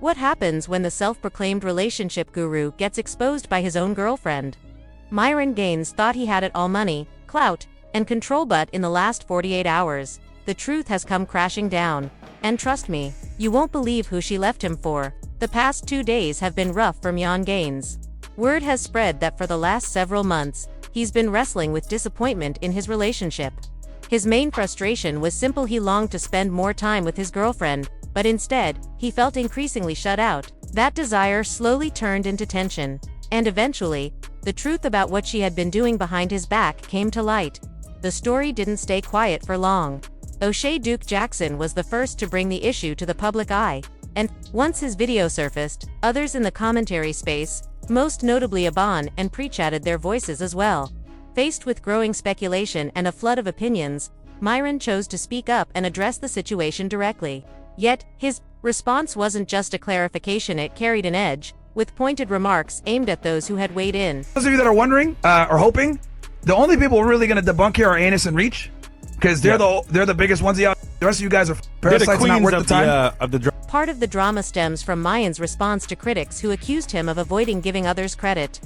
What happens when the self-proclaimed relationship guru gets exposed by his own girlfriend? Myron Gaines thought he had it all: money, clout, and control, but in the last 48 hours, the truth has come crashing down. And trust me, you won't believe who she left him for. The past 2 days have been rough for Myron Gaines. Word has spread that for the last several months, he's been wrestling with disappointment in his relationship. His main frustration was simple: he longed to spend more time with his girlfriend, but instead, he felt increasingly shut out. That desire slowly turned into tension, and eventually, the truth about what she had been doing behind his back came to light. The story didn't stay quiet for long. O'Shea Duke Jackson was the first to bring the issue to the public eye, and once his video surfaced, others in the commentary space, most notably Aban and Preach, added their voices as well. Faced with growing speculation and a flood of opinions, Myron chose to speak up and address the situation directly. Yet, his response wasn't just a clarification, it carried an edge, with pointed remarks aimed at those who had weighed in. Those of you that are wondering, or hoping, the only people we're really going to debunk here are Anus and Reach, because they're the biggest ones out. The rest of you guys are parasites and not worth the time. Part of the drama stems from Myron's response to critics who accused him of avoiding giving others credit.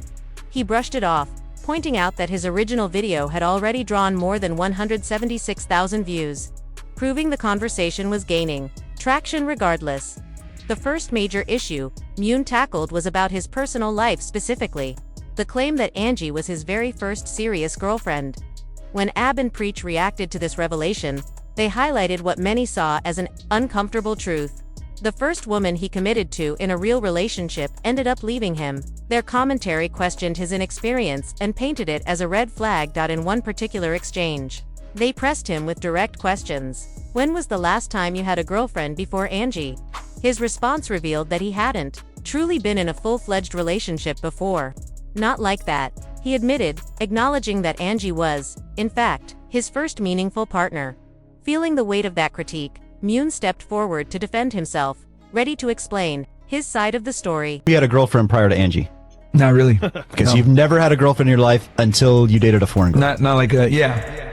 He brushed it off, pointing out that his original video had already drawn more than 176,000 views, proving the conversation was gaining traction regardless. The first major issue Myron tackled was about his personal life, specifically the claim that Angie was his very first serious girlfriend. When Ab and Preach reacted to this revelation, they highlighted what many saw as an uncomfortable truth. The first woman he committed to in a real relationship ended up leaving him. Their commentary questioned his inexperience and painted it as a red flag. In one particular exchange, they pressed him with direct questions. When was the last time you had a girlfriend before Angie? His response revealed that he hadn't truly been in a full-fledged relationship before. Not like that, he admitted, acknowledging that Angie was, in fact, his first meaningful partner. Feeling the weight of that critique, Myron stepped forward to defend himself, ready to explain his side of the story. You had a girlfriend prior to Angie? Not really. Because you've never had a girlfriend in your life until you dated a foreign girl. Not like yeah.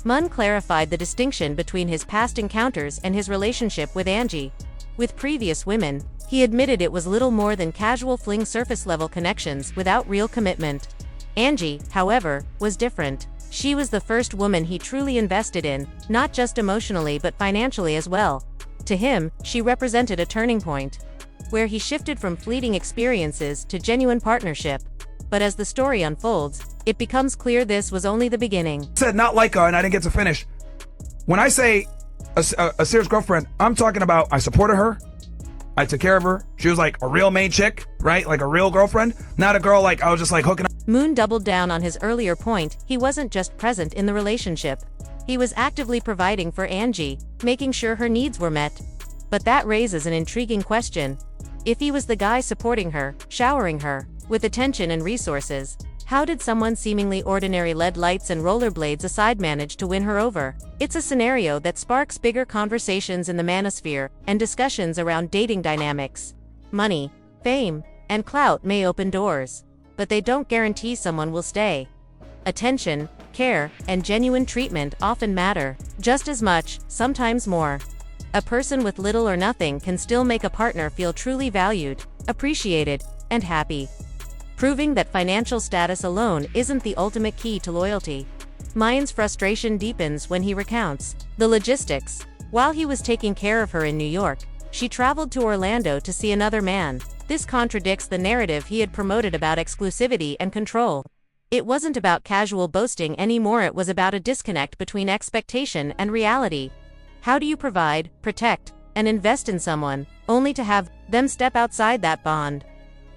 Munn clarified the distinction between his past encounters and his relationship with Angie. With previous women, he admitted it was little more than casual fling, surface-level connections without real commitment. Angie, however, was different. She was the first woman he truly invested in, not just emotionally but financially as well. To him, she represented a turning point, where he shifted from fleeting experiences to genuine partnership. But as the story unfolds, it becomes clear this was only the beginning. Said not like her, and I didn't get to finish. When I say a serious girlfriend, I'm talking about I supported her, I took care of her. She was like a real main chick, right? Like a real girlfriend, not a girl like I was just like hooking up. Moon doubled down on his earlier point. He wasn't just present in the relationship. He was actively providing for Angie, making sure her needs were met. But that raises an intriguing question. If he was the guy supporting her, showering her with attention and resources, how did someone seemingly ordinary, LED lights and rollerblades aside, manage to win her over? It's a scenario that sparks bigger conversations in the manosphere, and discussions around dating dynamics. Money, fame, and clout may open doors, but they don't guarantee someone will stay. Attention, care, and genuine treatment often matter just as much, sometimes more. A person with little or nothing can still make a partner feel truly valued, appreciated, and happy, proving that financial status alone isn't the ultimate key to loyalty. Myron's frustration deepens when he recounts the logistics. While he was taking care of her in New York, she traveled to Orlando to see another man. This contradicts the narrative he had promoted about exclusivity and control. It wasn't about casual boasting anymore, it was about a disconnect between expectation and reality. How do you provide, protect, and invest in someone, only to have them step outside that bond?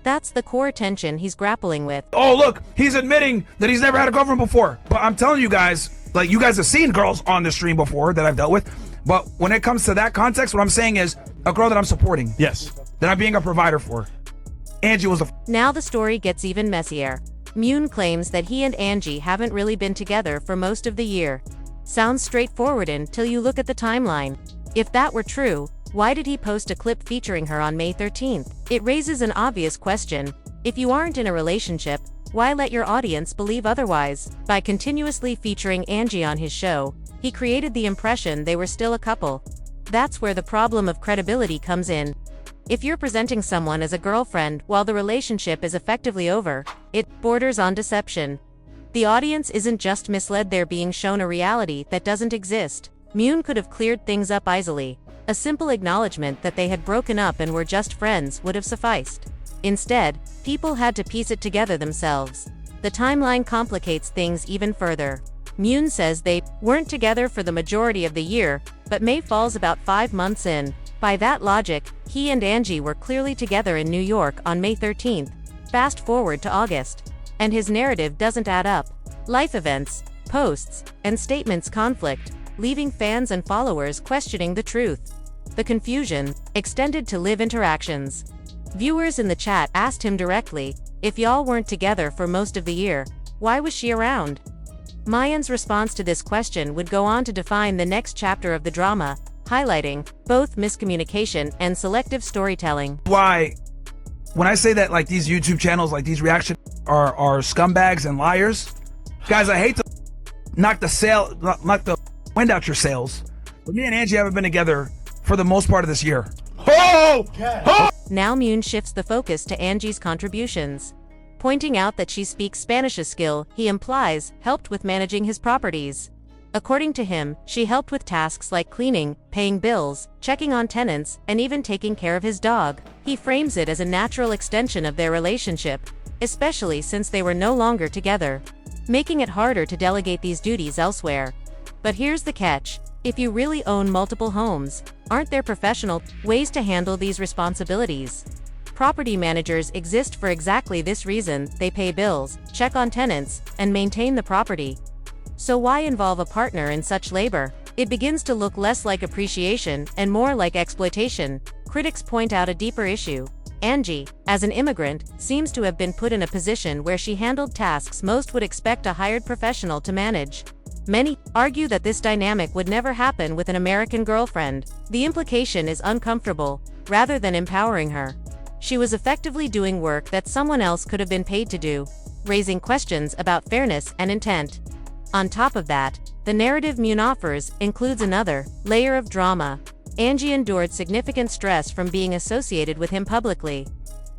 That's the core tension he's grappling with. Oh, look, he's admitting that he's never had a girlfriend before. But I'm telling you guys, like, you guys have seen girls on the stream before that I've dealt with. But when it comes to that context, what I'm saying is a girl that I'm supporting. Yes. That I'm being a provider for. Angie was the... Now the story gets even messier. Myron claims that he and Angie haven't really been together for most of the year. Sounds straightforward until you look at the timeline. If that were true, why did he post a clip featuring her on May 13th? It raises an obvious question. If you aren't in a relationship, why let your audience believe otherwise? By continuously featuring Angie on his show, he created the impression they were still a couple. That's where the problem of credibility comes in. If you're presenting someone as a girlfriend while the relationship is effectively over, it borders on deception. The audience isn't just misled, they're being shown a reality that doesn't exist. Myron could have cleared things up easily. A simple acknowledgement that they had broken up and were just friends would have sufficed. Instead, people had to piece it together themselves. The timeline complicates things even further. Myron says they weren't together for the majority of the year, but May falls about 5 months in. By that logic, he and Angie were clearly together in New York on May 13th. Fast forward to August. And his narrative doesn't add up. Life events, posts, and statements conflict, leaving fans and followers questioning the truth. The confusion extended to live interactions. Viewers in the chat asked him directly, if y'all weren't together for most of the year, why was she around? Myron's response to this question would go on to define the next chapter of the drama, highlighting both miscommunication and selective storytelling. Why, when I say that like these YouTube channels, like these reaction are scumbags and liars, guys, I hate to knock the wind out your sails, but me and Angie haven't been together for the most part of this year. Now Myron shifts the focus to Angie's contributions. Pointing out that she speaks Spanish, a skill, he implies, helped with managing his properties. According to him, she helped with tasks like cleaning, paying bills, checking on tenants, and even taking care of his dog. He frames it as a natural extension of their relationship, especially since they were no longer together, making it harder to delegate these duties elsewhere. But here's the catch. If you really own multiple homes, aren't there professional ways to handle these responsibilities? Property managers exist for exactly this reason. They pay bills, check on tenants, and maintain the property. So why involve a partner in such labor? It begins to look less like appreciation and more like exploitation. Critics point out a deeper issue. Angie, as an immigrant, seems to have been put in a position where she handled tasks most would expect a hired professional to manage. Many argue that this dynamic would never happen with an American girlfriend. The implication is uncomfortable, rather than empowering her. She was effectively doing work that someone else could have been paid to do, raising questions about fairness and intent. On top of that, the narrative Myron offers includes another layer of drama. Angie endured significant stress from being associated with him publicly.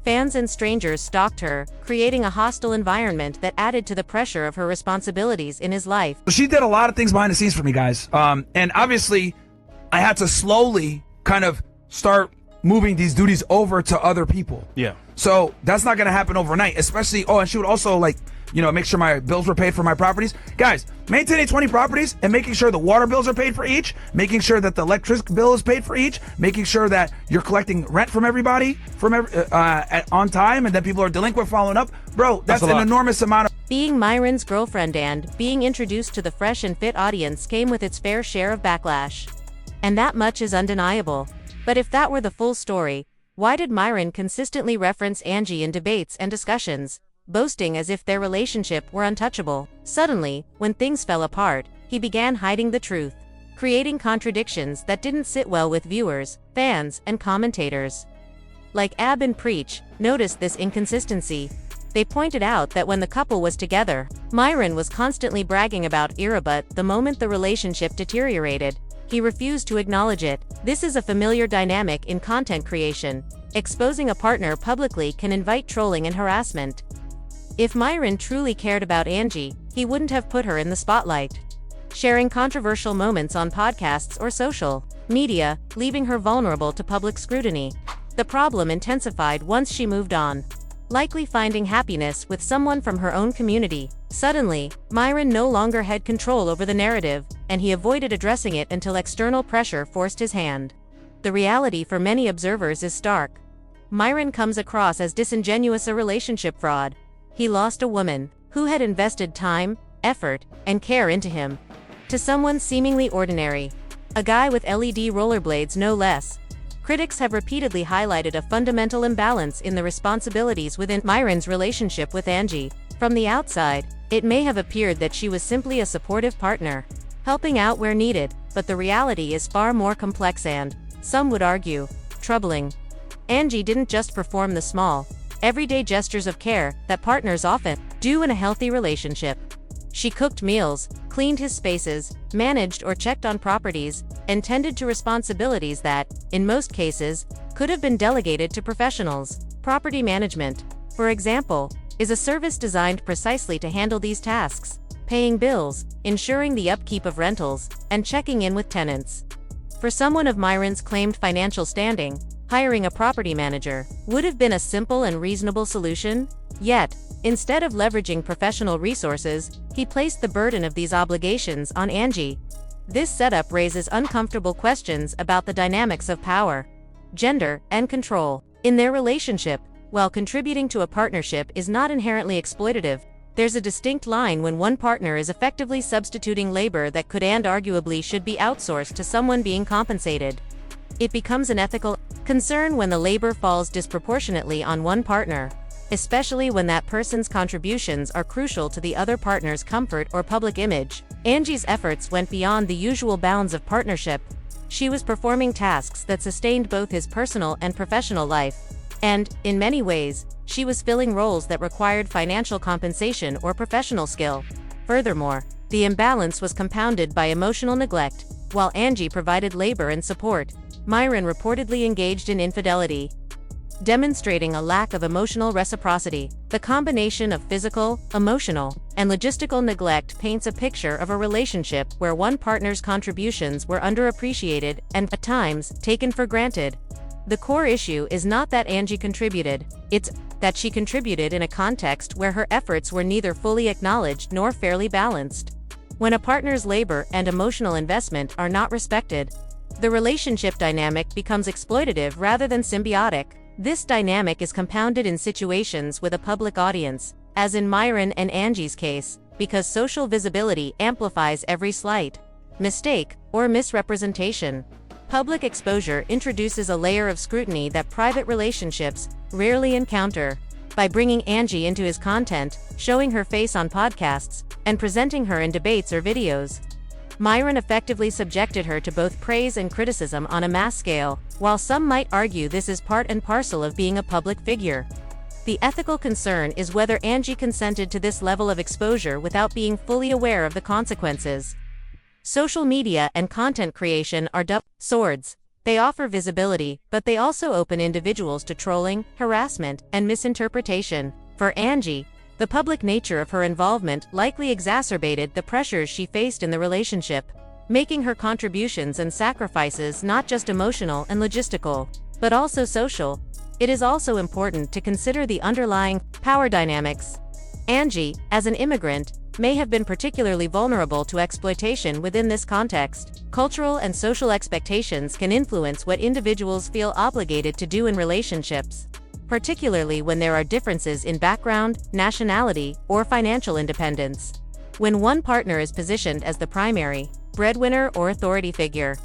Fans and strangers stalked her, creating a hostile environment that added to the pressure of her responsibilities in his life. She did a lot of things behind the scenes for me, guys. And obviously, I had to slowly kind of start moving these duties over to other people. Yeah. So that's not going to happen overnight, especially, and she would also make sure my bills were paid for my properties. Guys, maintaining 20 properties and making sure the water bills are paid for each, making sure that the electric bill is paid for each, making sure that you're collecting rent from everybody on time, and that people are delinquent following up. Bro, that's an enormous amount of... Being Myron's girlfriend and being introduced to the fresh and fit audience came with its fair share of backlash. And that much is undeniable. But if that were the full story, why did Myron consistently reference Angie in debates and discussions, boasting as if their relationship were untouchable? Suddenly, when things fell apart, he began hiding the truth, creating contradictions that didn't sit well with viewers, fans, and commentators. Like Ab and Preach noticed this inconsistency. They pointed out that when the couple was together, Myron was constantly bragging about Ira, but the moment the relationship deteriorated, he refused to acknowledge it. This is a familiar dynamic in content creation. Exposing a partner publicly can invite trolling and harassment. If Myron truly cared about Angie, he wouldn't have put her in the spotlight, sharing controversial moments on podcasts or social media, leaving her vulnerable to public scrutiny. The problem intensified once she moved on, likely finding happiness with someone from her own community. Suddenly, Myron no longer had control over the narrative, and he avoided addressing it until external pressure forced his hand. The reality for many observers is stark. Myron comes across as disingenuous, a relationship fraud. He lost a woman who had invested time, effort, and care into him, to someone seemingly ordinary. A guy with LED rollerblades, no less. Critics have repeatedly highlighted a fundamental imbalance in the responsibilities within Myron's relationship with Angie. From the outside, it may have appeared that she was simply a supportive partner, helping out where needed, but the reality is far more complex and, some would argue, troubling. Angie didn't just perform the small, everyday gestures of care that partners often do in a healthy relationship. She cooked meals, cleaned his spaces, managed or checked on properties, and tended to responsibilities that, in most cases, could have been delegated to professionals. Property management, for example, is a service designed precisely to handle these tasks, paying bills, ensuring the upkeep of rentals, and checking in with tenants. For someone of Myron's claimed financial standing, hiring a property manager would have been a simple and reasonable solution. Yet, instead of leveraging professional resources, he placed the burden of these obligations on Angie. This setup raises uncomfortable questions about the dynamics of power, gender, and control in their relationship. While contributing to a partnership is not inherently exploitative, there's a distinct line when one partner is effectively substituting labor that could and arguably should be outsourced to someone being compensated. It becomes an ethical concern when the labor falls disproportionately on one partner, especially when that person's contributions are crucial to the other partner's comfort or public image. Angie's efforts went beyond the usual bounds of partnership. She was performing tasks that sustained both his personal and professional life. And, in many ways, she was filling roles that required financial compensation or professional skill. Furthermore, the imbalance was compounded by emotional neglect. While Angie provided labor and support, Myron reportedly engaged in infidelity, demonstrating a lack of emotional reciprocity. The combination of physical, emotional, and logistical neglect paints a picture of a relationship where one partner's contributions were underappreciated and, at times, taken for granted. The core issue is not that Angie contributed, it's that she contributed in a context where her efforts were neither fully acknowledged nor fairly balanced. When a partner's labor and emotional investment are not respected, the relationship dynamic becomes exploitative rather than symbiotic. This dynamic is compounded in situations with a public audience, as in Myron and Angie's case, because social visibility amplifies every slight, mistake, or misrepresentation. Public exposure introduces a layer of scrutiny that private relationships rarely encounter. By bringing Angie into his content, showing her face on podcasts, and presenting her in debates or videos, Myron effectively subjected her to both praise and criticism on a mass scale. While some might argue this is part and parcel of being a public figure, the ethical concern is whether Angie consented to this level of exposure without being fully aware of the consequences. Social media and content creation are double swords. They offer visibility, but they also open individuals to trolling, harassment, and misinterpretation. For Angie, the public nature of her involvement likely exacerbated the pressures she faced in the relationship, making her contributions and sacrifices not just emotional and logistical, but also social. It is also important to consider the underlying power dynamics. Angie, as an immigrant, may have been particularly vulnerable to exploitation within this context. Cultural and social expectations can influence what individuals feel obligated to do in relationships, particularly when there are differences in background, nationality, or financial independence. When one partner is positioned as the primary breadwinner or authority figure,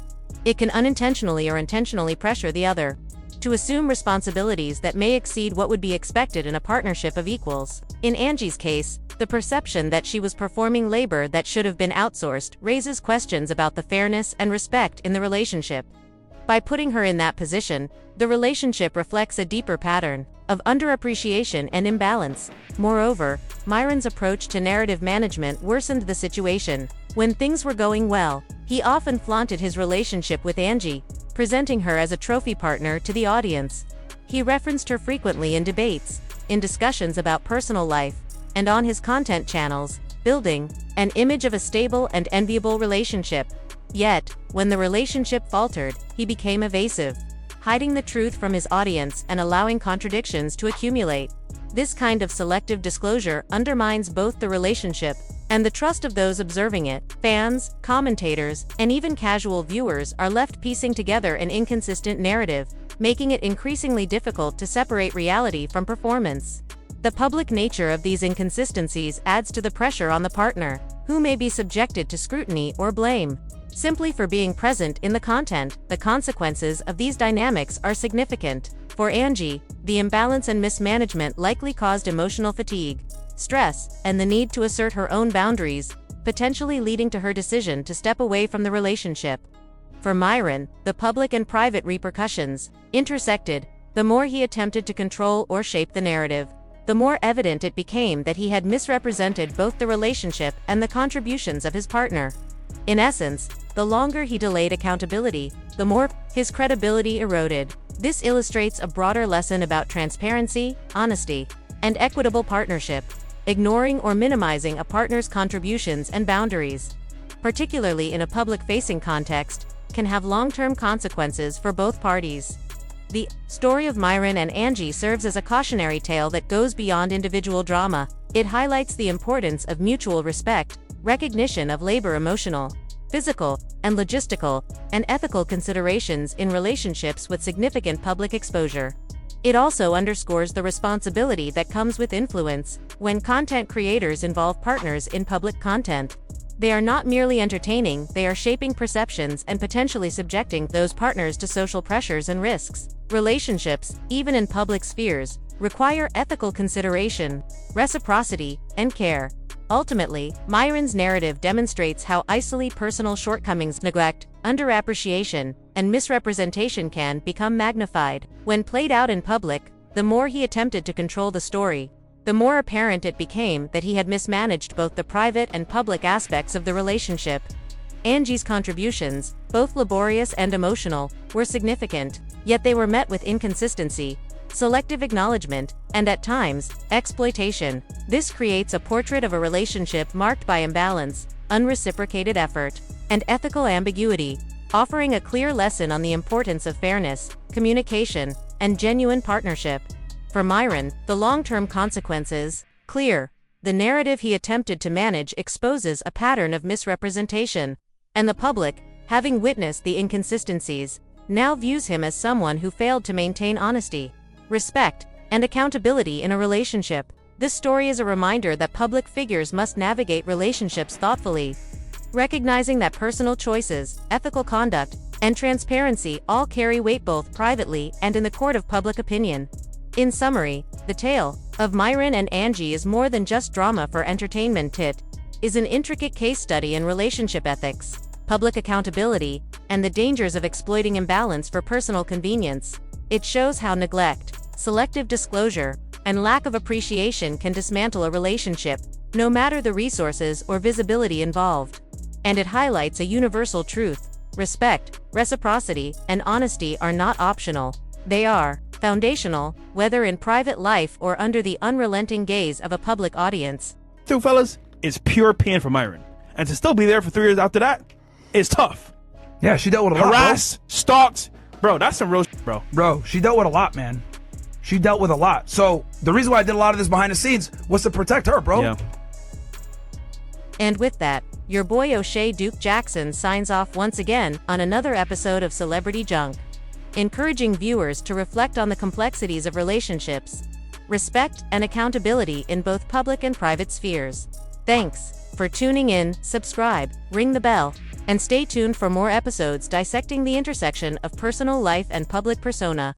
it can unintentionally or intentionally pressure the other to assume responsibilities that may exceed what would be expected in a partnership of equals. In Angie's case, the perception that she was performing labor that should have been outsourced raises questions about the fairness and respect in the relationship. By putting her in that position, the relationship reflects a deeper pattern of underappreciation and imbalance. Moreover, Myron's approach to narrative management worsened the situation. When things were going well, he often flaunted his relationship with Angie, presenting her as a trophy partner to the audience. He referenced her frequently in debates, in discussions about personal life, and on his content channels, building an image of a stable and enviable relationship. Yet, when the relationship faltered, he became evasive, hiding the truth from his audience and allowing contradictions to accumulate. This kind of selective disclosure undermines both the relationship and the trust of those observing it. Fans, commentators, and even casual viewers are left piecing together an inconsistent narrative, making it increasingly difficult to separate reality from performance. The public nature of these inconsistencies adds to the pressure on the partner, who may be subjected to scrutiny or blame simply for being present in the content. The consequences of these dynamics are significant. For Angie, the imbalance and mismanagement likely caused emotional fatigue, stress, and the need to assert her own boundaries, potentially leading to her decision to step away from the relationship. For Myron, the public and private repercussions intersected. The more he attempted to control or shape the narrative, the more evident it became that he had misrepresented both the relationship and the contributions of his partner. In essence, the longer he delayed accountability, the more his credibility eroded. This illustrates a broader lesson about transparency, honesty, and equitable partnership. Ignoring or minimizing a partner's contributions and boundaries, particularly in a public-facing context, can have long-term consequences for both parties. The story of Myron and Angie serves as a cautionary tale that goes beyond individual drama. It highlights the importance of mutual respect, recognition of labor, emotional, physical, and logistical, and ethical considerations in relationships with significant public exposure. It also underscores the responsibility that comes with influence. When content creators involve partners in public content, they are not merely entertaining, they are shaping perceptions and potentially subjecting those partners to social pressures and risks. Relationships, even in public spheres, require ethical consideration, reciprocity, and care. Ultimately, Myron's narrative demonstrates how easily personal shortcomings, neglect, underappreciation, and misrepresentation can become magnified. When played out in public, the more he attempted to control the story, the more apparent it became that he had mismanaged both the private and public aspects of the relationship. Angie's contributions, both laborious and emotional, were significant, yet they were met with inconsistency, selective acknowledgement, and at times, exploitation. This creates a portrait of a relationship marked by imbalance, unreciprocated effort, and ethical ambiguity, offering a clear lesson on the importance of fairness, communication, and genuine partnership. For Myron, the long-term consequences, clear. The narrative he attempted to manage exposes a pattern of misrepresentation, and the public, having witnessed the inconsistencies, now views him as someone who failed to maintain honesty, respect, and accountability in a relationship. This story is a reminder that public figures must navigate relationships thoughtfully, recognizing that personal choices, ethical conduct, and transparency all carry weight both privately and in the court of public opinion. In summary, the tale of Myron and Angie is more than just drama for entertainment. It is an intricate case study in relationship ethics, public accountability, and the dangers of exploiting imbalance for personal convenience. It shows how neglect, selective disclosure, and lack of appreciation can dismantle a relationship, no matter the resources or visibility involved. And it highlights a universal truth: respect, reciprocity, and honesty are not optional. They are foundational, whether in private life or under the unrelenting gaze of a public audience. Two fellas, is pure pain for Myron. And to still be there for 3 years after that is tough. Yeah, she dealt with a lot, Harassed, stalked. Bro, that's some real shit, bro. Bro, she dealt with a lot, man. She dealt with a lot. So the reason why I did a lot of this behind the scenes was to protect her, bro. Yeah. And with that, your boy O'Shea Duke Jackson signs off once again on another episode of Celebrity Junk, encouraging viewers to reflect on the complexities of relationships, respect, and accountability in both public and private spheres. Thanks for tuning in, subscribe, ring the bell, and stay tuned for more episodes dissecting the intersection of personal life and public persona.